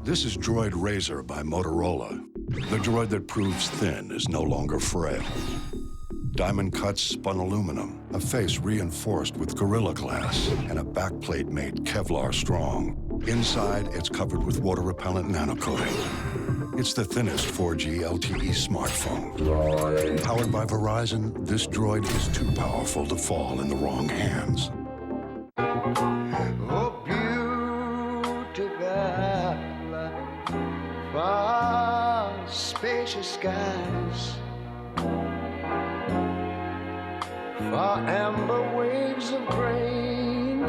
This is Droid Razor by Motorola. The droid that proves thin is no longer frail. Diamond cuts spun aluminum, a face reinforced with Gorilla Glass, and a backplate made Kevlar strong. Inside, it's covered with water-repellent nanocoating. It's the thinnest 4G LTE smartphone. Powered by Verizon, this droid is too powerful to fall in the wrong hands. Oh, beautiful, far spacious skies, far amber waves of grain,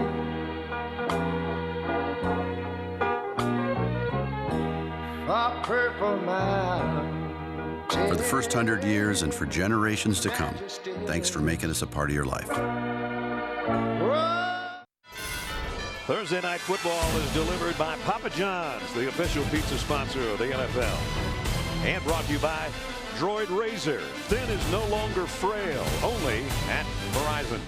far purple mountains. For the first 100 years and for generations to come, thanks for making us a part of your life. Thursday Night Football is delivered by Papa John's, the official pizza sponsor of the NFL. And brought to you by Droid Razor. Thin is no longer frail, only at Verizon.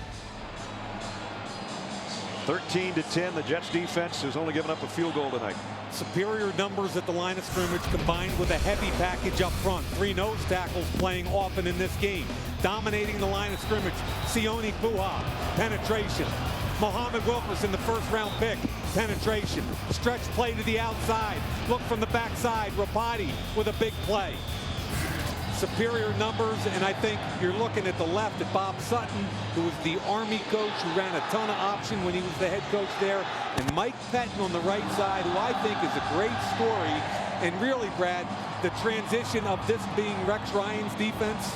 13-10, the Jets defense has only given up a field goal tonight. Superior numbers at the line of scrimmage combined with a heavy package up front. 3 nose tackles playing often in this game. Dominating the line of scrimmage. Sione Puha, penetration. Muhammad Wilkerson, the first-round pick, penetration. Stretch play to the outside. Look from the backside. Rapati with a big play. Superior numbers, and I think you're looking at the left at Bob Sutton, who was the Army coach who ran a ton of option when he was the head coach there, and Mike Pettin on the right side, who I think is a great story. And really, Brad, the transition of this being Rex Ryan's defense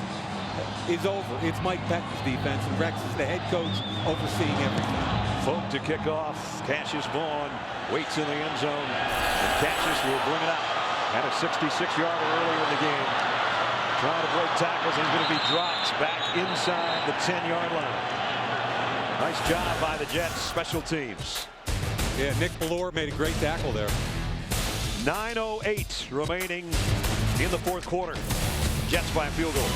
is over. It's Mike Pettin's defense, and Rex is the head coach overseeing everything. Folk to kick off. Cassius Vaughn waits in the end zone, and Cassius will bring it out. Had a 66-yarder earlier in the game. Trying to break tackles, and he's going to be dropped back inside the 10-yard line. Nice job by the Jets special teams. Yeah, Nick Ballore made a great tackle there. 9:08 remaining in the fourth quarter. Jets by a field goal.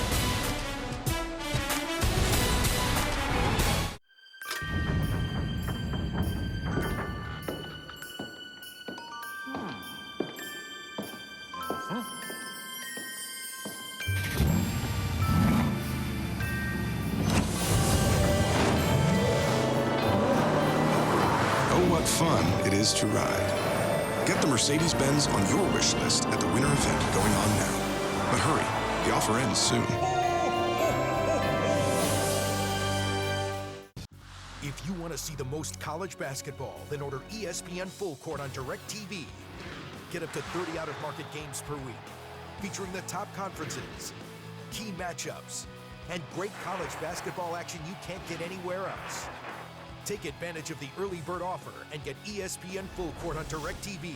What fun it is to ride. Get the Mercedes-Benz on your wish list at the winter event going on now. But hurry, the offer ends soon. If you want to see the most college basketball, then order ESPN Full Court on DirecTV. Get up to 30 out-of-market games per week, featuring the top conferences, key matchups, and great college basketball action you can't get anywhere else. Take advantage of the early bird offer and get ESPN Full Court on DirecTV.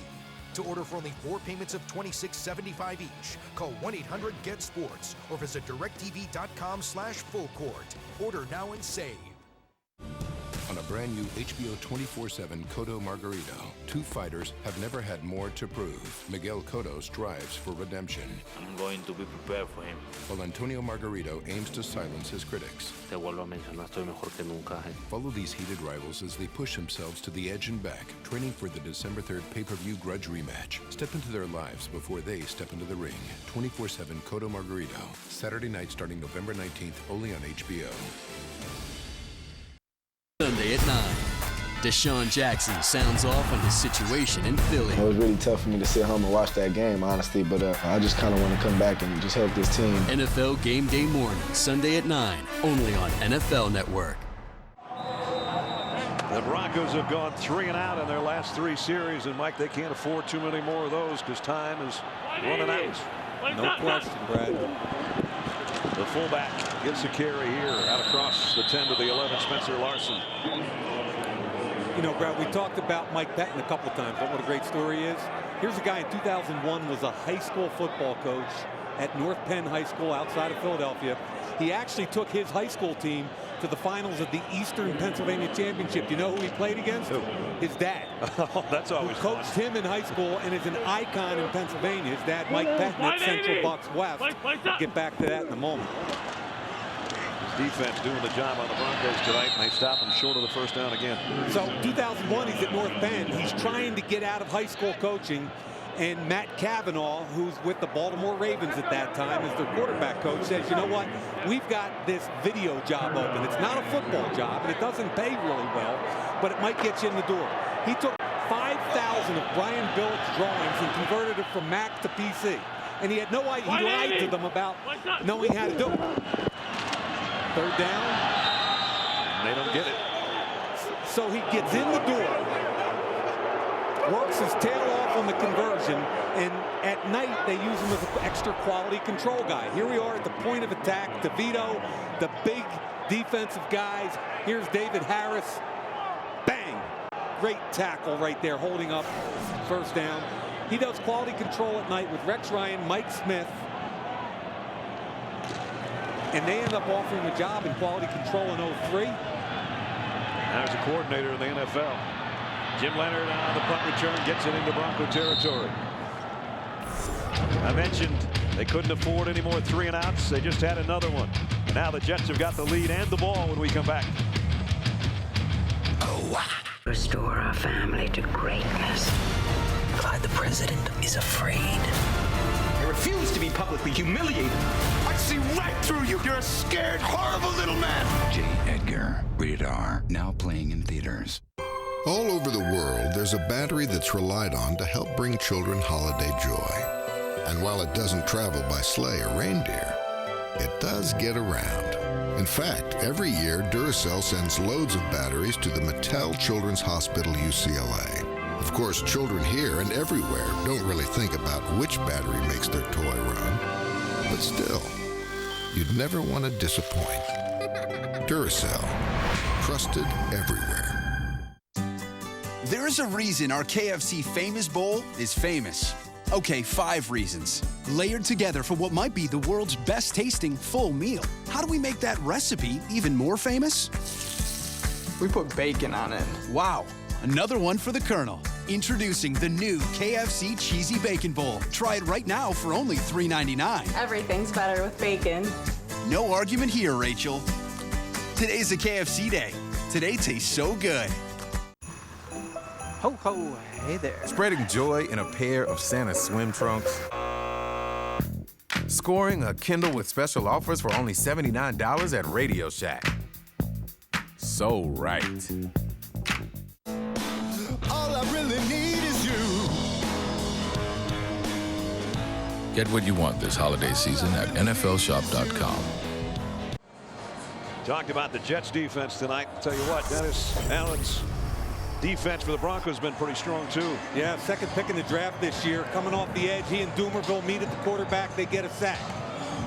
To order for only 4 payments of $26.75 each, call 1-800-GET-SPORTS or visit directv.com/fullcourt. Order now and save. On a brand new HBO 24/7 Cotto Margarito, 2 fighters have never had more to prove. Miguel Cotto strives for redemption, I'm going to be prepared for him. while Antonio Margarito aims to silence his critics. Te vuelvo a mencionar, estoy mejor que nunca. Follow these heated rivals as they push themselves to the edge and back, training for the December 3rd pay-per-view grudge rematch. Step into their lives before they step into the ring. 24/7 Cotto Margarito. Saturday night starting November 19th, only on HBO. Sunday at 9. Deshaun Jackson sounds off on his situation in Philly. It was really tough for me to sit home and watch that game, honestly, but I just kind of want to come back and just help this team. NFL Game Day morning, Sunday at 9, only on NFL Network. The Broncos have gone 3 and out in their last 3 series, and Mike, they can't afford too many more of those because time is running out. No question, Brad. The fullback gets a carry here out across the 10 to the 11, Spencer Larson. You know, Brad, we talked about Mike Pettin a couple of times, but what a great story is. Here's a guy in 2001 was a high school football coach at North Penn High School outside of Philadelphia. He actually took his high school team to the finals of the Eastern Pennsylvania Championship. You know who he played against? Who? His dad. Oh, that's always who coached him in high school and is an icon in Pennsylvania. His dad, Mike Pettin, at Central Bucks West. We'll get back to that in a moment. His defense doing the job on the Broncos tonight, and they stop him short of the first down again. So 2001, he's at North Penn. He's trying to get out of high school coaching, And Matt Cavanaugh, who's with the Baltimore Ravens at that time as their quarterback coach, says, you know what, we've got this video job open. It's not a football job, and it doesn't pay really well, but it might get you in the door. He took 5,000 of Brian Billick's drawings and converted it from Mac to PC. And he had no idea. He lied to them about knowing how to do it. Third down. They don't get it. So he gets in the door, works his tail off on the conversion, and at night they use him as an extra quality control guy. Here we are at the point of attack. DeVito, the big defensive guys. Here's David Harris. Bang! Great tackle right there, holding up first down. He does quality control at night with Rex Ryan, Mike Smith, and they end up offering him a job in quality control in 03. Now he's a coordinator in the NFL. Jim Leonard on the punt return gets it into Bronco territory. I mentioned they couldn't afford any more 3-and-outs. They just had another one. And now the Jets have got the lead and the ball when we come back. Oh, wow. Restore our family to greatness. Clyde, the president, is afraid. I refuse to be publicly humiliated. I see right through you. You're a scared, horrible little man. J. Edgar, rated R, now playing in theaters. All over the world, there's a battery that's relied on to help bring children holiday joy. And while it doesn't travel by sleigh or reindeer, it does get around. In fact, every year, Duracell sends loads of batteries to the Mattel Children's Hospital UCLA. Of course, children here and everywhere don't really think about which battery makes their toy run. But still, you'd never want to disappoint. Duracell, trusted everywhere. There's a reason our KFC Famous Bowl is famous. Okay, 5 reasons. Layered together for what might be the world's best tasting full meal. How do we make that recipe even more famous? We put bacon on it. Wow. Another one for the Colonel. Introducing the new KFC Cheesy Bacon Bowl. Try it right now for only $3.99. Everything's better with bacon. No argument here, Rachel. Today's a KFC day. Today tastes so good. Ho, ho, hey there. Spreading joy in a pair of Santa swim trunks. Scoring a Kindle with special offers for only $79 at Radio Shack. So right. All I really need is you. Get what you want this holiday season at NFLshop.com. Talked about the Jets defense tonight. Tell you what, Dennis Allen's defense for the Broncos has been pretty strong too. Yeah, second pick in the draft this year. Coming off the edge, he and Doomerville meet at the quarterback. They get a sack.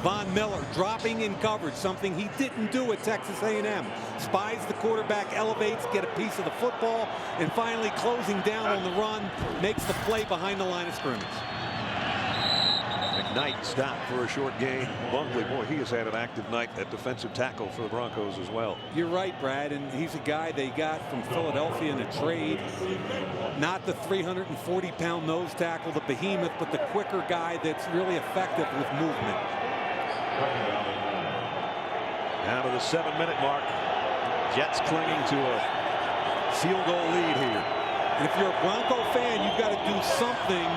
Von Miller dropping in coverage, something he didn't do at Texas A&M. Spies the quarterback, elevates, get a piece of the football, and finally closing down on the run, makes the play behind the line of scrimmage. McKnight stopped for a short gain. Bungley, boy, he has had an active night at defensive tackle for the Broncos as well. You're right, Brad, and he's a guy they got from Philadelphia in a trade. Not the 340-pound nose tackle, the behemoth, but the quicker guy that's really effective with movement. Down to the 7-minute mark. Jets clinging to a field goal lead here. And if you're a Bronco fan, you've got to do something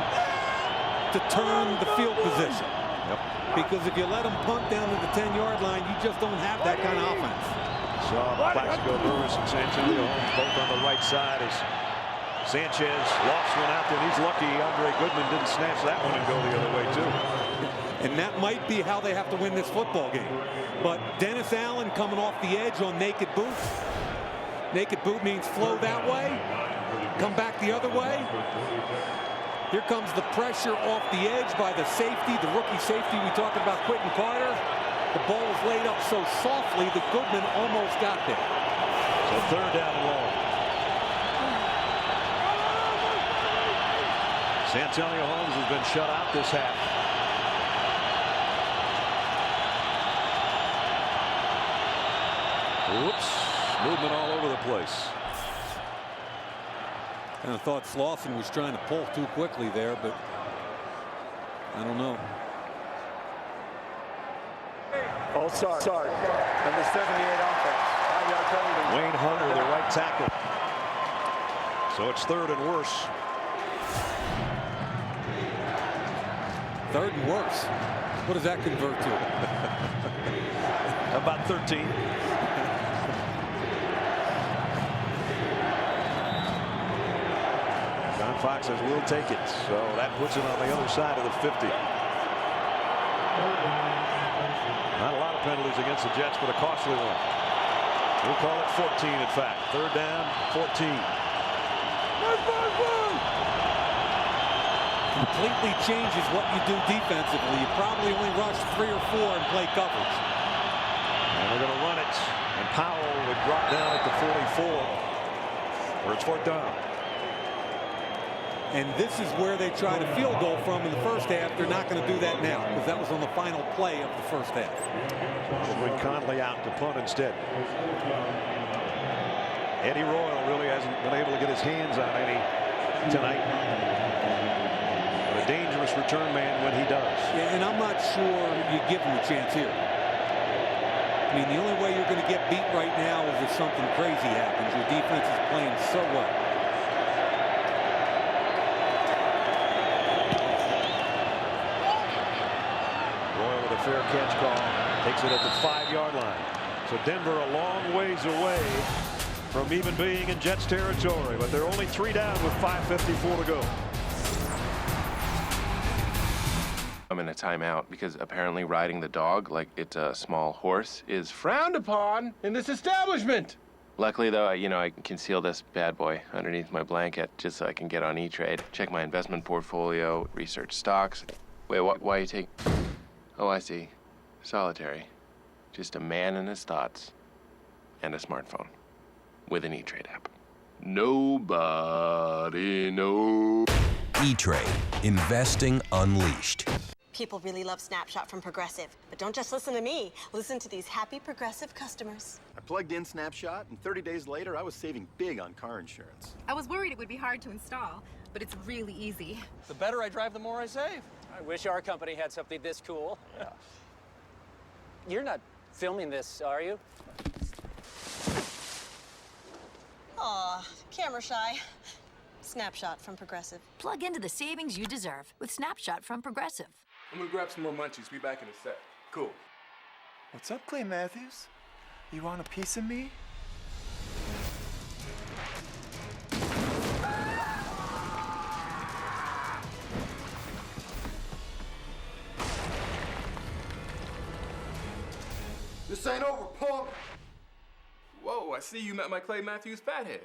to turn the field position. Yep. Because if you let them punt down to the 10-yard line, you just don't have that kind of offense. Saw Plaxico Burress and Santonio Holmes both on the right side as Sanchez lost one out there. And he's lucky Andre Goodman didn't snatch that one and go the other way too. And that might be how they have to win this football game. But Dennis Allen coming off the edge on naked boot. Naked boot means flow that way, come back the other way. Here comes the pressure off the edge by the safety, the rookie safety we talked about, Quentin Carter. The ball was laid up so softly that Goodman almost got there. So third down and long. Santonio Holmes has been shut out this half. Whoops, movement all over the place. Kind of thought Slauson was trying to pull too quickly there, but I don't know. Oh, sorry. Number 78 offense. Wayne Hunter, the right tackle. So it's third and worse. 3rd and worse. What does that convert to? About 13. John Fox says we'll take it. So that puts it on the other side of the 50. Not a lot of penalties against the Jets, but a costly one. We'll call it 14, in fact. 3rd down, 14. Completely changes what you do defensively. You probably only rush 3 or 4 and play coverage. And they're going to run it. And Powell would drop down at the 44, where it's 4th down. And this is where they tried a field goal from in the first half. They're not going to do that now because that was on the final play of the first half. We'll bring Conley out to punt instead. Eddie Royal really hasn't been able to get his hands on any tonight. But a dangerous return man when he does. Yeah, and I'm not sure you give him a chance here. I mean, the only way you're going to get beat right now is if something crazy happens. Your defense is playing so well. Fair catch call, takes it at the 5-yard line. So Denver a long ways away from even being in Jets territory, but they're only 3 down with 5:54 to go. I'm in a timeout because apparently riding the dog like it's a small horse is frowned upon in this establishment. Luckily, though, I can conceal this bad boy underneath my blanket just so I can get on E-Trade, check my investment portfolio, research stocks. Wait, why you take... Oh, I see. Solitary. Just a man and his thoughts. And a smartphone. With an E-Trade app. Nobody knows. E-Trade. Investing unleashed. People really love Snapshot from Progressive. But don't just listen to me. Listen to these happy Progressive customers. I plugged in Snapshot, and 30 days later, I was saving big on car insurance. I was worried it would be hard to install, but it's really easy. The better I drive, the more I save. I wish our company had something this cool. Yeah. You're not filming this, are you? Aw, camera shy. Snapshot from Progressive. Plug into the savings you deserve with Snapshot from Progressive. I'm gonna grab some more munchies. Be back in a sec. Cool. What's up, Clay Matthews? You want a piece of me? This ain't over, punk. Whoa, I see you met my Clay Matthews fathead.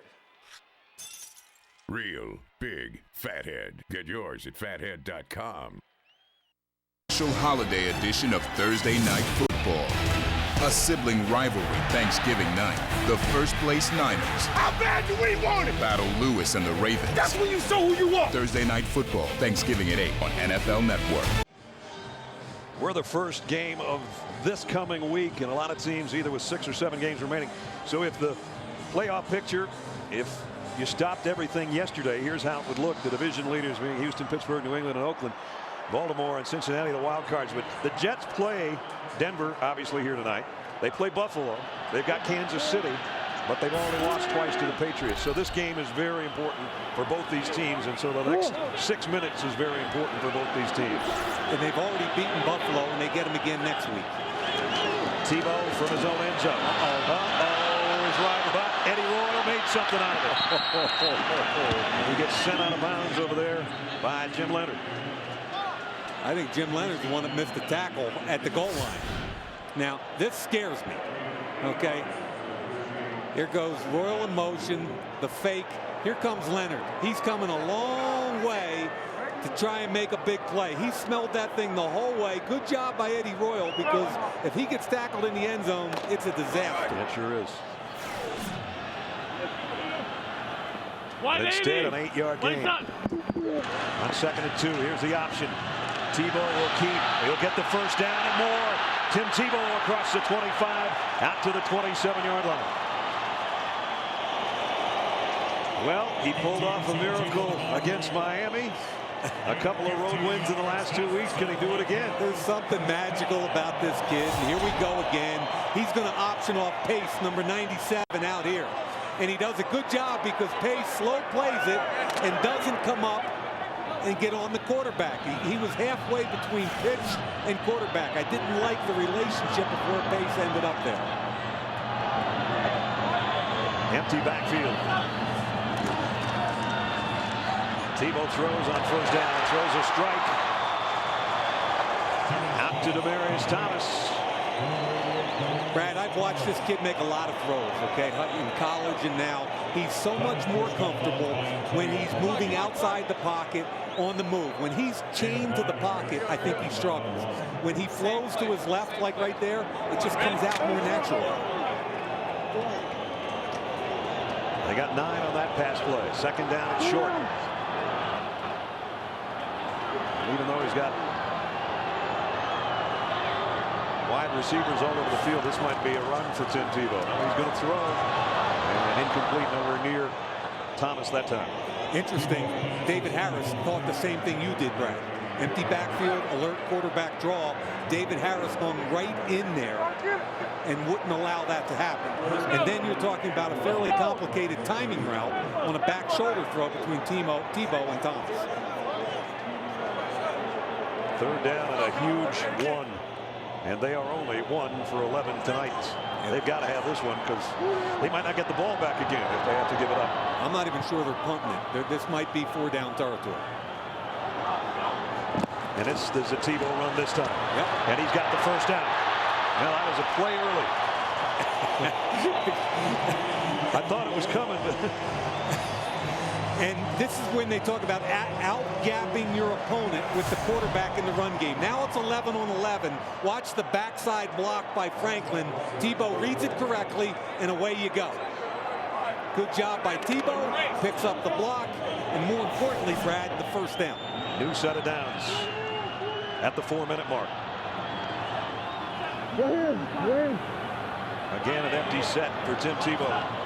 Real big fathead. Get yours at fathead.com. Special holiday edition of Thursday Night Football. A sibling rivalry Thanksgiving night. The first place Niners. How bad do we want it? Battle Lewis and the Ravens. That's when you show who you are. Thursday Night Football. Thanksgiving at 8 on NFL Network. We're the first game of this coming week, and a lot of teams either with 6 or 7 games remaining. So if the playoff picture, if you stopped everything yesterday, here's how it would look. The division leaders being Houston, Pittsburgh, New England, and Oakland. Baltimore and Cincinnati, the wild cards. But the Jets play Denver, obviously, here tonight. They play Buffalo. They've got Kansas City, but they've only lost twice to the Patriots. So this game is very important for both these teams, and so the next 6 minutes is very important for both these teams. And they've already beaten Buffalo, and they get them again next week. Tebow from his own end zone. He's right about Eddie Royal made something out of it. He gets sent out of bounds over there by Jim Leonard. I think Jim Leonard's the one that missed the tackle at the goal line. Now, this scares me, okay? Here goes Royal in motion, the fake. Here comes Leonard. He's coming a long way to try and make a big play. He smelled that thing the whole way. Good job by Eddie Royal, because if he gets tackled in the end zone, it's a disaster. It sure is. But instead, an 8-yard gain. On 2nd and 2, here's the option. Tebow will keep. He'll get the first down and more. Tim Tebow across the 25, out to the 27-yard line. Well, he pulled off a miracle against Miami. A couple of road wins in the last 2 weeks. Can he do it again? There's something magical about this kid. And here we go again. He's going to option off Pace, number 97, out here. And he does a good job because Pace slow plays it and doesn't come up and get on the quarterback. He was halfway between pitch and quarterback. I didn't like the relationship of where Pace ended up there. Empty backfield. Tebow throws on first down, throws a strike. Out to Demaryius Thomas. Brad, I've watched this kid make a lot of throws, okay, in college and now. He's so much more comfortable when he's moving outside the pocket on the move. When he's chained to the pocket, I think he struggles. When he flows to his left, like right there, it just comes out more natural. They got 9 on that pass play. Second down and short. Even though he's got wide receivers all over the field, this might be a run for Tim Tebow. Now he's going to throw. And incomplete, nowhere near Thomas that time. Interesting. David Harris thought the same thing you did, Brad. Empty backfield, alert quarterback draw. David Harris hung right in there and wouldn't allow that to happen. And then you're talking about a fairly complicated timing route on a back shoulder throw between Tebow and Thomas. Third down and a huge one. And they are only 1 for 11 tonight. They've got to have this one because they might not get the ball back again if they have to give it up. I'm not even sure they're punting it. This might be 4-down territory. And there's a Tebow run this time. Yep. And he's got the first down. Now that was a play early. I thought it was coming, but and this is when they talk about out-gapping your opponent with the quarterback in the run game. Now it's 11 on 11. Watch the backside block by Franklin. Tebow reads it correctly, and away you go. Good job by Tebow. Picks up the block, and more importantly, Brad, the first down. New set of downs at the 4-minute mark. Again, an empty set for Tim Tebow.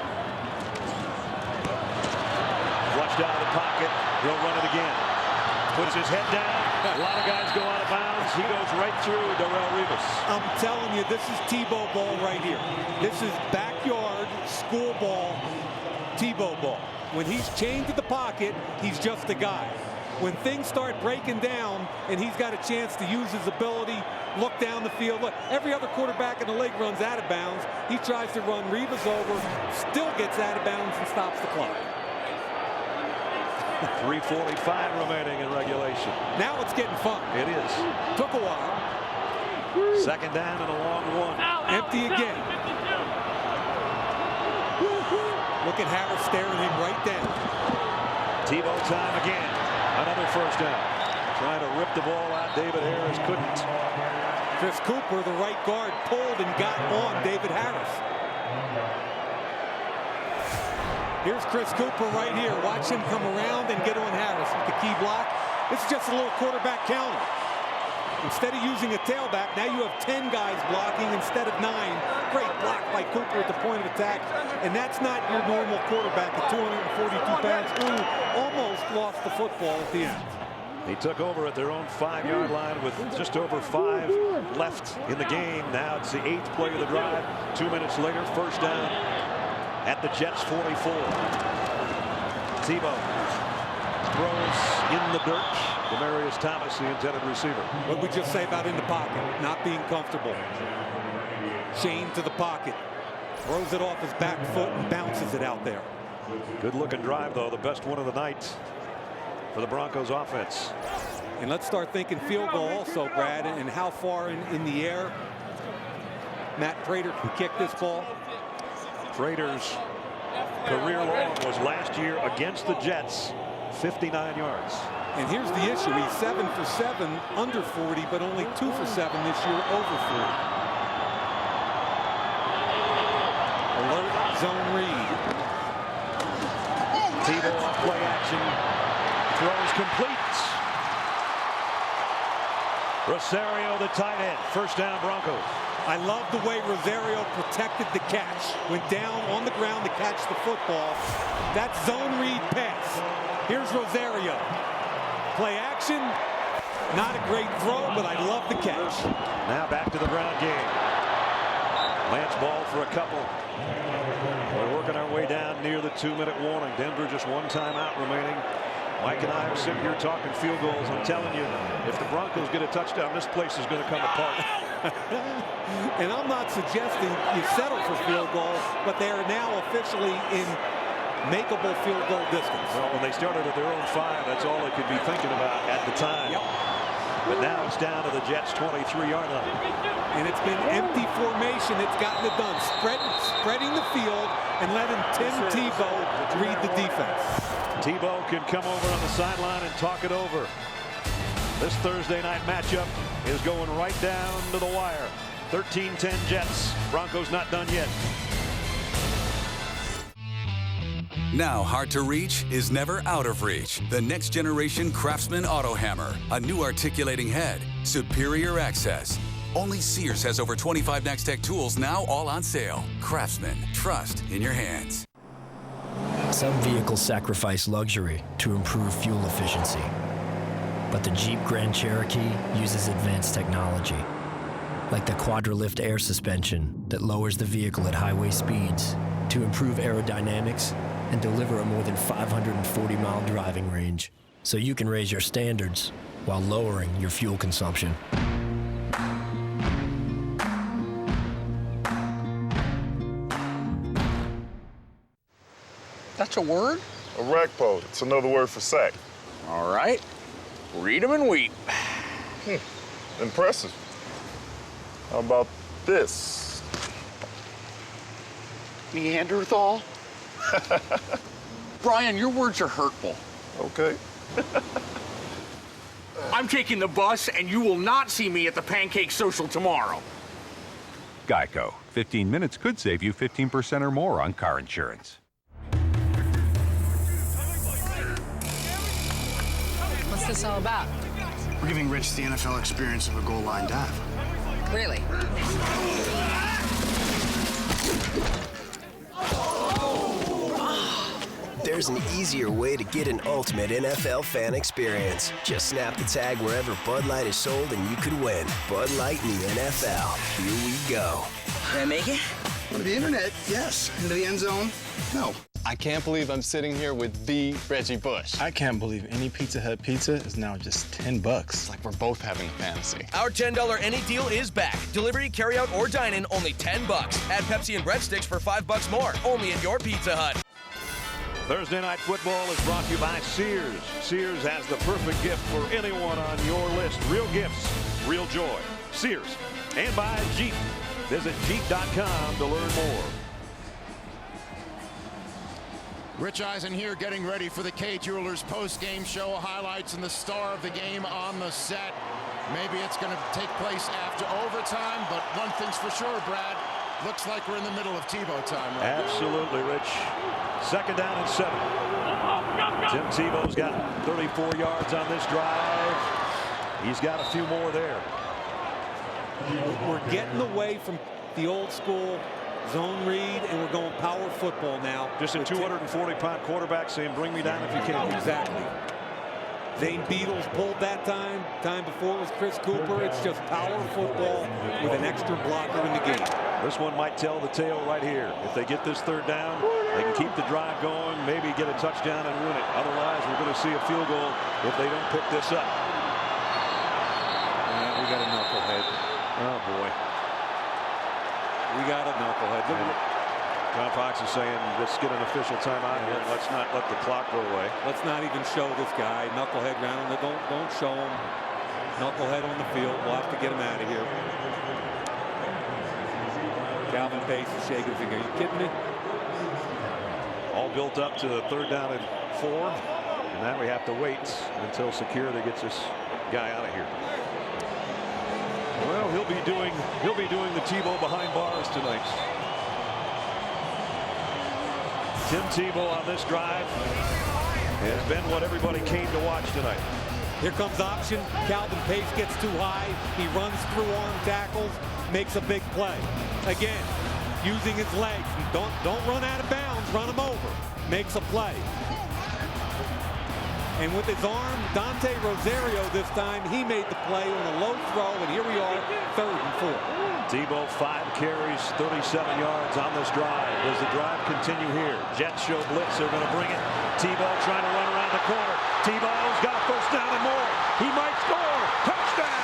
Flushed out of the pocket. He'll run it again. Puts his head down. A lot of guys go out of bounds. He goes right through Darrelle Revis. I'm telling you, this is Tebow ball right here. This is backyard school ball, Tebow ball. When he's chained to the pocket, he's just a guy. When things start breaking down and he's got a chance to use his ability, look down the field. Look, every other quarterback in the league runs out of bounds. He tries to run Revis over, still gets out of bounds and stops the clock. 3:45 remaining in regulation. Now it's getting fun. It is. Took a while. Second down and a long one. Empty again. Look at Harris staring him right down. Tebow time again. Another first down. Trying to rip the ball out. David Harris couldn't. Chris Cooper, the right guard, pulled and got on David Harris. Here's Chris Cooper right here. Watch him come around and get on Harris with the key block. It's just a little quarterback counter. Instead of using a tailback, now you have 10 guys blocking instead of 9. Great block by Cooper at the point of attack. And that's not your normal quarterback at 242 pounds who almost lost the football at the end. He took over at their own 5-yard line with just over 5 left in the game. Now it's the 8th play of the drive. 2 minutes later, first down at the Jets 44. Tebow throws in the dirt. Demaryius Thomas, the intended receiver. What we just say about in the pocket, not being comfortable. Chained to the pocket. Throws it off his back foot and bounces it out there. Good looking drive, though. The best one of the night for the Broncos offense. And let's start thinking field goal also, Brad, and how far in the air Matt Prater can kick this ball. Prater's career long was last year against the Jets, 59 yards. And here's the issue. He's 7 for 7 under 40, but only 2 for 7 this year over 40. Alert zone read. Tebow on play action. Throws complete. Rosario, the tight end. First down, Broncos. I love the way Rosario protected the catch. Went down on the ground to catch the football. That zone read pass. Here's Rosario. Play action. Not a great throw, but I love the catch. Now back to the ground game. Lance ball for a couple. We're working our way down near the 2-minute warning. Denver just one timeout remaining Mike and I are sitting here talking field goals. I'm telling you, if the Broncos get a touchdown, this place is going to come apart. And I'm not suggesting you settle for field goals, but they are now officially in makeable field goal distance. Well, when they started at their own 5, that's all they could be thinking about at the time. Yep. But now it's down to the Jets' 23-yard line. And it's been empty formation that's gotten it done. Spreading the field and letting Tim Tebow read the defense. Tebow can come over on the sideline and talk it over. This Thursday night matchup is going right down to the wire. 13-10 Jets. Broncos not done yet. Now hard to reach is never out of reach. The next generation Craftsman Auto Hammer. A new articulating head. Superior access. Only Sears has over 25 Next-Tech tools now all on sale. Craftsman. Trust in your hands. Some vehicles sacrifice luxury to improve fuel efficiency. But the Jeep Grand Cherokee uses advanced technology, like the Quadralift air suspension that lowers the vehicle at highway speeds to improve aerodynamics and deliver a more than 540-mile driving range, so you can raise your standards while lowering your fuel consumption. That's a word? A rack pole. It's another word for sack. All right. Read 'em and weep. Impressive. How about this? Neanderthal? Brian, your words are hurtful. Okay. I'm taking the bus, and you will not see me at the Pancake Social tomorrow. Geico. 15 minutes could save you 15% or more on car insurance. What's this all about? We're giving Rich the NFL experience of a goal line dive. Really? There's an easier way to get an ultimate NFL fan experience. Just snap the tag wherever Bud Light is sold and you could win. Bud Light in the NFL. Here we go. Did I make it? On the internet, yes. Into the end zone, no. I can't believe I'm sitting here with the Reggie Bush. I can't believe any Pizza Hut pizza is now just $10. It's like we're both having a fantasy. Our $10 any deal is back. Delivery, carryout, or dine-in, only $10. Add Pepsi and breadsticks for $5 more. Only at your Pizza Hut. Thursday Night Football is brought to you by Sears. Sears has the perfect gift for anyone on your list. Real gifts, real joy. Sears. And by Jeep. Visit Jeep.com to learn more. Rich Eisen here getting ready for the K Jewelers post-game show. Highlights and the star of the game on the set. Maybe it's going to take place after overtime, but one thing's for sure, Brad. Looks like we're in the middle of Tebow time right now. Absolutely, Rich. 2nd down and 7. Tim Tebow's got 34 yards on this drive. He's got a few more there. We're getting away from the old school zone read, and we're going power football now. Just a 240-pound quarterback saying, bring me down if you can. Exactly. Zane Beadles pulled that time. Time before it was Chris Cooper. It's just power football with an extra blocker in the game. This one might tell the tale right here. If they get this 3rd down, they can keep the drive going, maybe get a touchdown and win it. Otherwise, we're going to see a field goal if they don't pick this up. We got a knucklehead. Oh, boy. We got a knucklehead. John Fox is saying, let's get an official timeout here. Let's not let the clock go away. Let's not even show this guy. Knucklehead round. Don't show him. Knucklehead on the field. We'll have to get him out of here. Calvin Pace is shaking his finger. Are you kidding me? All built up to the 3rd down and 4. And now we have to wait until security gets this guy out of here. Well, he'll be doing the Tebow behind bars tonight. Tim Tebow on this drive has been what everybody came to watch tonight. Here comes option. Calvin Pace gets too high. He runs through arm tackles, makes a big play. Again, using his legs. Don't run out of bounds. Run him over. Makes a play. And with his arm, Dante Rosario this time, he made the play on a low throw, and here we are, 3rd and 4. Tebow 5 carries, 37 yards on this drive. Does the drive continue here? Jets show blitz. They're going to bring it. Tebow trying to run around the corner. Tebow's got a first down and more. He might score. Touchdown!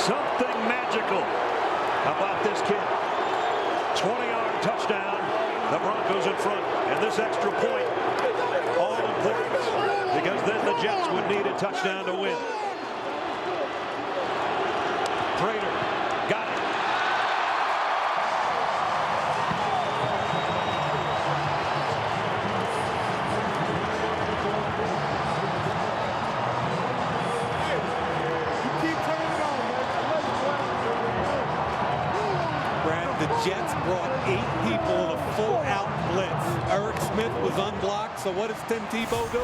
Something magical about this kid. 20-yard touchdown. The Broncos in front. And this extra point, all important, because then the Jets would need a touchdown to win. Prater got it. The Jets brought 8 people in a full-out blitz. Eric Smith was unblocked, so what does Tim Tebow do?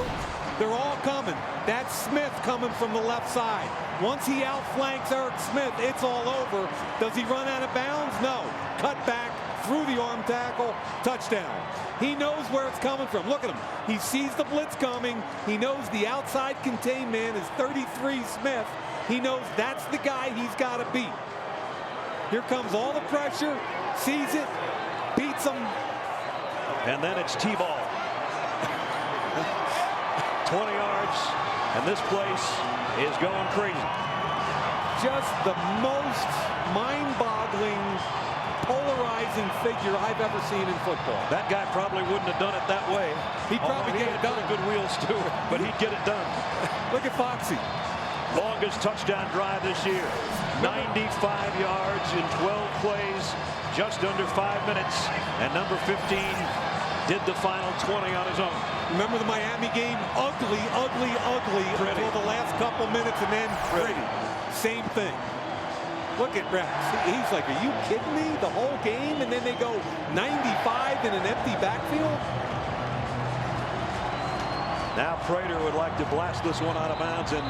They're all coming. That's Smith coming from the left side. Once he outflanks Eric Smith, it's all over. Does he run out of bounds? No. Cut back, through the arm tackle, touchdown. He knows where it's coming from. Look at him. He sees the blitz coming. He knows the outside contained man is 33 Smith. He knows that's the guy he's got to beat. Here comes all the pressure, sees it, beats him. And then it's Tebow. 20 yards, and this place is going crazy. Just the most mind-boggling, polarizing figure I've ever seen in football. That guy probably wouldn't have done it that way. He'd probably get it done. Good wheels to it, but he'd get it done. Look at Foxy. Longest touchdown drive this year. 95 yards in 12 plays, just under 5 minutes. And number 15 did the final 20 on his own. Remember the Miami game? Ugly, ugly, ugly until the last couple minutes, and then pretty. Same thing. Look at Rex. He's like, are you kidding me? The whole game, and then they go 95 in an empty backfield? Now Prater would like to blast this one out of bounds and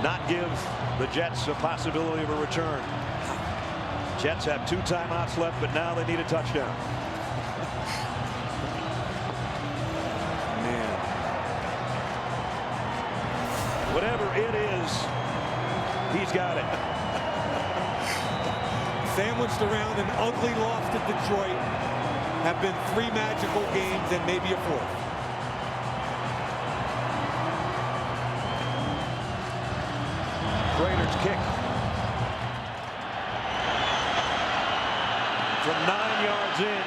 not give the Jets a possibility of a return. Jets have 2 timeouts left, but now they need a touchdown. Man. Whatever it is, he's got it. Sandwiched around an ugly loss to Detroit. Have been 3 magical games and maybe a 4th. Prater's kick. From 9 yards in,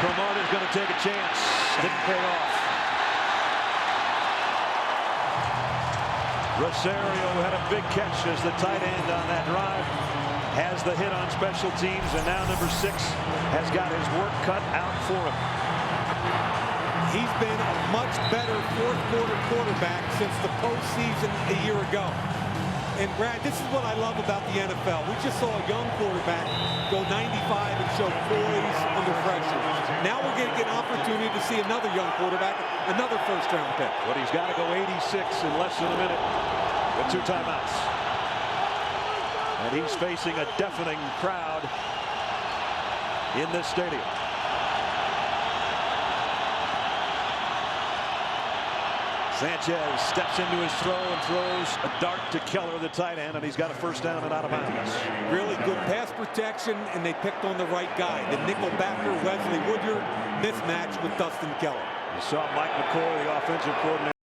Cromartie's going to take a chance. Didn't pay off. Rosario had a big catch as the tight end on that drive. Has the hit on special teams, and now number 6 has got his work cut out for him. He's been a much better fourth-quarter quarterback since the postseason a year ago. And Brad, this is what I love about the NFL. We just saw a young quarterback go 95 and show poise under pressure. Now we're going to get an opportunity to see another young quarterback, another first-round pick. But he's got to go 86 in less than a minute with 2 timeouts. And he's facing a deafening crowd in this stadium. Sanchez steps into his throw and throws a dart to Keller, the tight end, and he's got a first down and out of bounds. Really good pass protection, and they picked on the right guy. The nickel backer, Wesley Woodyard, mismatched with Dustin Keller. You saw Mike McCoy, the offensive coordinator.